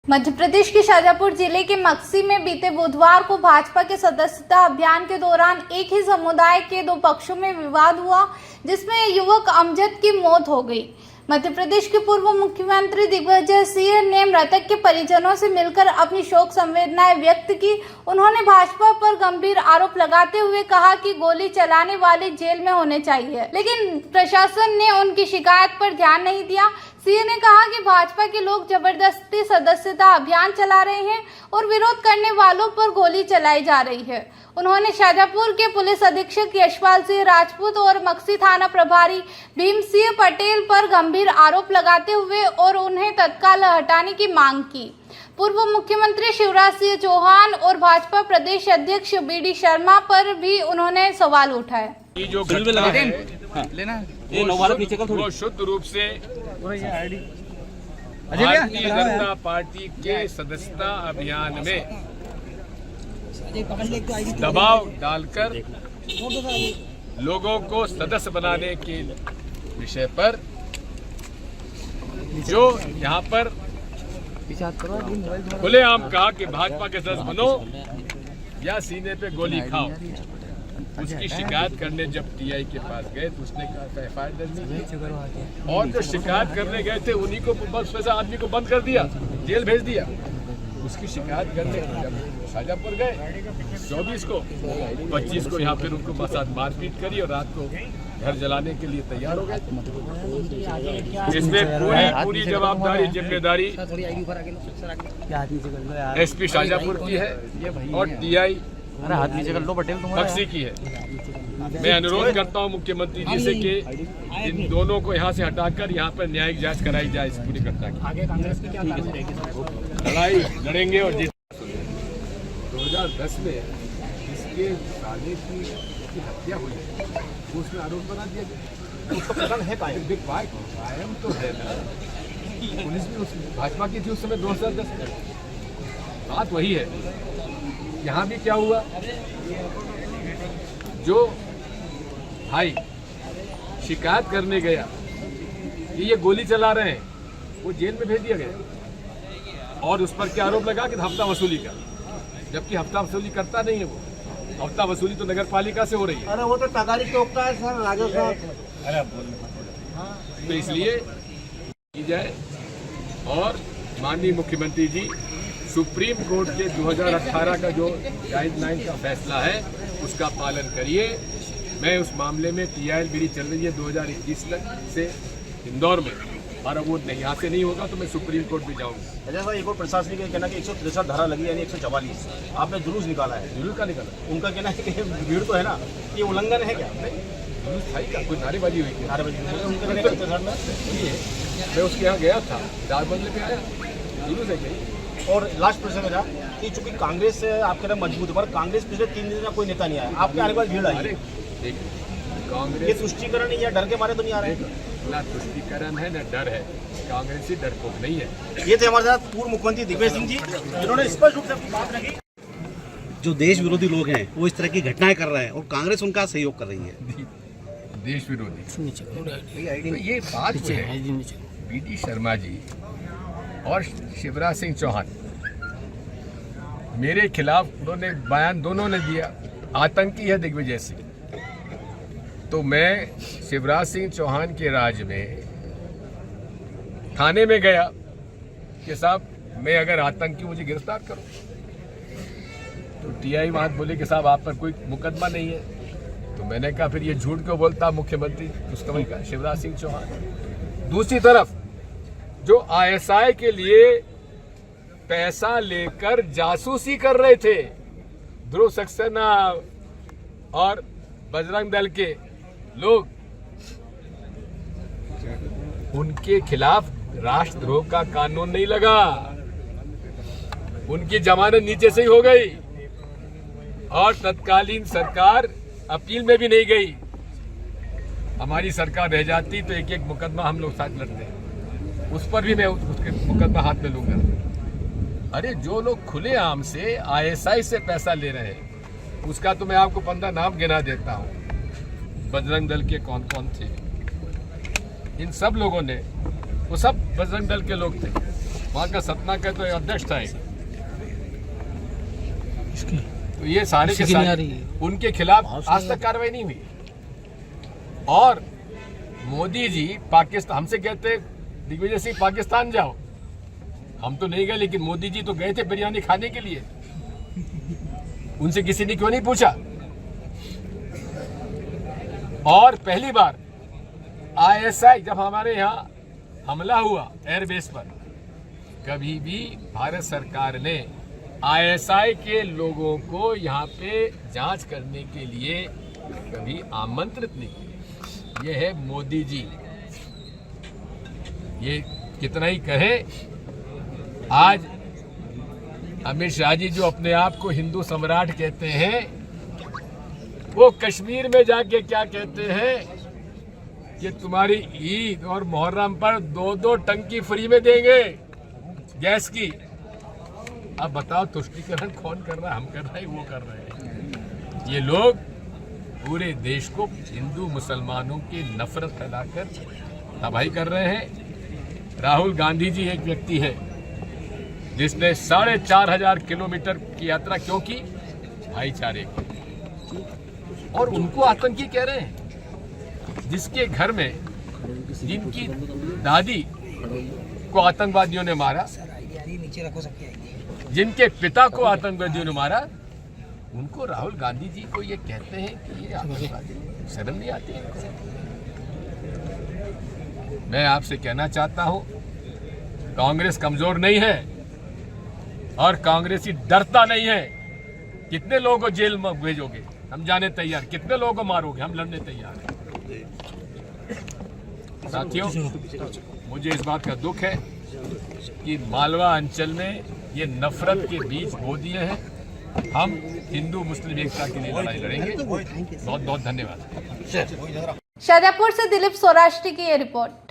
मध्य प्रदेश के शाजापुर जिले के मक्सी में बीते बुधवार को भाजपा के सदस्यता अभियान के दौरान एक ही समुदाय के दो पक्षों में विवाद हुआ, जिसमें युवक अमजद की मौत हो गई। मध्य प्रदेश के पूर्व मुख्यमंत्री दिग्विजय सिंह ने मृतक के परिजनों से मिलकर अपनी शोक संवेदनाएं व्यक्त की। उन्होंने भाजपा पर गंभीर आरोप लगाते हुए कहा कि गोली चलाने वाले जेल में होने चाहिए, लेकिन प्रशासन ने उनकी शिकायत पर ध्यान नहीं दिया। सिंह ने कहा कि भाजपा के लोग जबरदस्ती सदस्यता अभियान चला रहे हैं और विरोध करने वालों पर गोली चलाई जा रही है। उन्होंने शाजापुर के पुलिस अधीक्षक यशपाल सिंह राजपूत और मक्सी थाना प्रभारी भीम सिंह पटेल पर गंभीर आरोप लगाते हुए और उन्हें तत्काल हटाने की मांग की। पूर्व मुख्यमंत्री शिवराज सिंह चौहान और भाजपा प्रदेश अध्यक्ष बीडी शर्मा पर भी उन्होंने सवाल उठाए। ये जो घटना है वो शुद्ध रूप से भारतीय जनता पार्टी के सदस्यता अभियान में दबाव डालकर लोगों को सदस्य बनाने के विषय पर जो यहाँ पर खुलेआम कहा कि भाजपा के सदस्य बनो या सीने पे गोली खाओ, उसकी शिकायत करने जब टीआई के पास गए तो उसने कहा एफआईआर दर्ज नहीं की, और जो शिकायत करने गए थे उन्हीं को बस वैसा आदमी को बंद कर दिया, जेल भेज दिया। उसकी शिकायत करने जब शाजापुर गए 24 को 25 को यहाँ फिर उनको साथ मारपीट करी और रात को घर जलाने के लिए तैयार हो गए। इसमें पूरी जवाबदारी जिम्मेदारी एसपी शाजापुर की है और टीआई मक्सी की है। मैं अनुरोध करता हूं मुख्यमंत्री जी से कि इन दोनों को यहां से हटाकर यहां पर न्यायिक जांच कराई जाए इस पूरी घटना की। लड़ाई लड़ेंगे और जीत। 2010 में इसके साले की हत्या हुई तो उसमें आरोप बना दिया गया। उसका प्रकरण है कायम तो है ना, पुलिस भी उस भाजपा की थी उस समय 2010 में। बात वही है, यहाँ भी क्या हुआ, जो भाई शिकायत करने गया कि ये गोली चला रहे हैं, वो जेल में भेज दिया गया और उस पर क्या आरोप लगा कि हफ्ता वसूली का, जबकि हफ्ता वसूली करता नहीं है। वो हफ्ता वसूली तो नगर पालिका से हो रही है। अरे वो तो तगारी टोकता है सर, राजस्थान। तो इसलिए की जाए और माननीय मुख्यमंत्री जी सुप्रीम कोर्ट के 2018 का जो गाइडलाइन का फैसला है उसका पालन करिए। मैं उस मामले में टीआई बीडी चल रही है 2021 से इंदौर में, और वो नहीं यहाँ से नहीं होगा तो मैं सुप्रीम कोर्ट भी जाऊंगा। अच्छा सर, एक और प्रशासनिक का कहना कि 163 धारा लगी यानी 144 आपने जुलूस निकाला है। जुलूस का निकाला, उनका कहना है कि भीड़ तो है ना, ये उल्लंघन है क्या? जुलूस था ही क्या, कोई नारेबाजी हुई थी? मैं उसके यहाँ गया था, राजबंदे पे आया, जुलूस है क्या? और लास्ट प्रश्न मेरा कि चूंकि कांग्रेस से आप कह रहे मजबूत है, पर कांग्रेस पिछले 3 दिन में कोई नेता नहीं आया, आपके आने के बाद भीड़ आई। कांग्रेस ये तुष्टिकरण या डर के मारे तो नहीं आ रहे? ना तुष्टिकरण है ना डर है, कांग्रेसी डरपोक नहीं है। ये थे हमारे साथ पूर्व मुख्यमंत्री दिग्विजय सिंह जी, जिन्होंने स्पष्ट रूप से अपनी बात रखी। जो देश विरोधी लोग हैं वो इस तरह की घटनाएं कर रहे हैं और कांग्रेस उनका सहयोग कर रही है। देश विरोधी तो ये बात है, बीडी शर्मा जी और शिवराज सिंह चौहान मेरे खिलाफ उन्होंने बयान दोनों ने दिया, आतंकी है दिग्विजय सिंह। तो मैं शिवराज सिंह चौहान के राज में थाने में गया कि साहब मैं अगर आतंकी मुझे गिरफ्तार करो, तो टीआई वहां बोले कि साहब आप पर कोई मुकदमा नहीं है। तो मैंने कहा फिर ये झूठ क्यों बोलता मुख्यमंत्री, उसका वही कहा शिवराज सिंह चौहान। दूसरी तरफ जो आईएसआई के लिए पैसा लेकर जासूसी कर रहे थे, ध्रुव सक्सेना और बजरंग दल के लोग, उनके खिलाफ राष्ट्रद्रोह का कानून नहीं लगा, उनकी जमानत नीचे से ही हो गई और तत्कालीन सरकार अपील में भी नहीं गई। हमारी सरकार रह जाती तो एक एक मुकदमा हम लोग साथ लड़ते, उस पर भी मैं उसके मुकदमा हाथ में लूंगा। अरे जो लोग खुलेआम से आईएसआई से पैसा ले रहे हैं, उसका तो मैं आपको 15 नाम गिना देता हूं। बजरंग दल के कौन कौन थे, इन सब लोगों ने, वो सब बजरंग दल के लोग थे वहाँ का सतना का तो अध्यक्ष था एक। तो ये सारे के सारे उनके खिलाफ आज तक कार्रवाई नहीं हुई। और मोदी जी पाकिस्तान हमसे कहते दिग्विजय सिंह पाकिस्तान जाओ, हम तो नहीं गए, लेकिन मोदी जी तो गए थे बिरयानी खाने के लिए। उनसे किसी ने क्यों नहीं पूछा? और पहली बार आईएसआई जब हमारे यहाँ हमला हुआ एयरबेस पर, कभी भी भारत सरकार ने आईएसआई के लोगों को यहाँ पे जांच करने के लिए कभी आमंत्रित नहीं किया। ये है मोदी जी। ये कितना ही कहे, आज अमित शाह जी जो अपने आप को हिंदू सम्राट कहते हैं, वो कश्मीर में जाके क्या कहते हैं कि तुम्हारी ईद और मुहर्रम पर 2-2 टंकी फ्री में देंगे गैस की। अब बताओ तुष्टीकरण कौन कर रहा है? हम कर रहे हैं, वो कर रहे हैं। ये लोग पूरे देश को हिंदू मुसलमानों की नफरत फैलाकर तबाही कर रहे हैं। राहुल गांधी जी एक व्यक्ति है जिसने 4,500 किलोमीटर की यात्रा क्यों की? भाईचारे की। और उनको आतंकी कह रहे हैं, जिसके घर में जिनकी दादी को आतंकवादियों ने मारा, जिनके पिता को आतंकवादियों ने मारा, उनको राहुल गांधी जी को ये कहते हैं कि ये आतंकवादी। शर्म नहीं आती है? मैं आपसे कहना चाहता हूं, कांग्रेस कमजोर नहीं है और कांग्रेसी डरता नहीं है। कितने लोगों को जेल में भेजोगे? हम जाने तैयार। कितने लोगों को मारोगे? हम लड़ने तैयार हैं। साथियों, मुझे इस बात का दुख है कि मालवा अंचल में ये नफरत के बीज बो दिए हैं। हम हिंदू मुस्लिम एकता के लिए लड़ाई लड़ेंगे। बहुत बहुत धन्यवाद। शाजापुर से दिलीप सौराष्ट्री की ये रिपोर्ट।